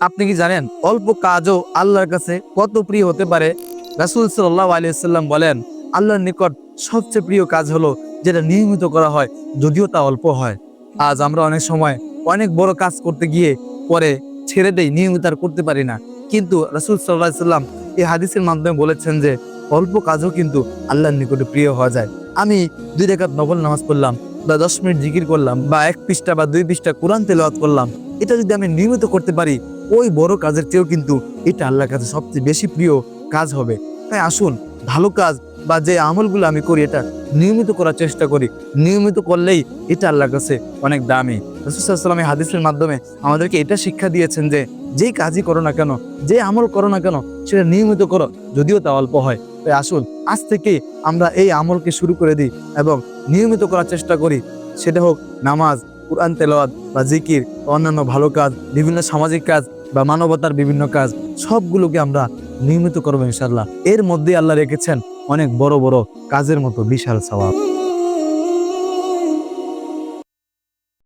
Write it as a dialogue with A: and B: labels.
A: আপনি কি জানেন অল্প কাজও আল্লাহর কাছে কত প্রিয় হতে পারে? রাসূল সাল্লাল্লাহু আলাইহি ওয়াসাল্লাম বলেন, আল্লাহর নিকট সবচেয়ে প্রিয় কাজ হলো যেটা নিয়মিত করা হয়, যদিও তা অল্প হয়। আজ আমরা অনেক সময় অনেক বড় কাজ করতে গিয়ে পরে ছেড়ে দেই, নিয়মিত আর করতে পারি না। কিন্তু রাসূল সাল্লাল্লাহু আলাইহি ওয়াসাল্লাম এই হাদিসের মাধ্যমে বলেছেন যে অল্প কাজও কিন্তু আল্লাহর নিকটে প্রিয় হওয়া যায়। আমি 2 রাকাত নফল নামাজ পড়লাম, বা 10 মিনিট জিকির করলাম, বা 1 পৃষ্ঠা বা 2 পৃষ্ঠা কোরআন তেলাওয়াত করলাম, এটা যদি আমি নিয়মিত করতে পারি, ওই বড় কাজের চেয়েও কিন্তু এটা আল্লাহর কাছে সবচেয়ে বেশি প্রিয় কাজ হবে। তাই আসুন, ভালো কাজ বা যে আমলগুলো আমি করি এটা নিয়মিত করার চেষ্টা করি। নিয়মিত করলেই এটা আল্লাহর কাছে অনেক দামি। রাসূল সাল্লাল্লাহু আলাইহি ওয়াসাল্লাম এই হাদিসের মাধ্যমে আমাদেরকে এটা শিক্ষা দিয়েছেন যে যেই কাজই করো না কেন, যে আমল করো না কেন, সেটা নিয়মিত করো, যদিও তা অল্প হয়। তাই আসুন, আজ থেকে আমরা এই আমলকে শুরু করে দিই এবং নিয়মিত করার চেষ্টা করি। সেটা হোক নামাজ, কুরআন তেলাওয়াত বা জিকির, অন্যান্য ভালো কাজ, বিভিন্ন সামাজিক কাজ বা মানবতার বিভিন্ন কাজ, সবগুলোকে আমরা নিয়মিত করবো ইনশাআল্লাহ। এর মধ্যে আল্লাহ রেখেছেন অনেক বড় বড় কাজের মতো বিশাল সওয়াব।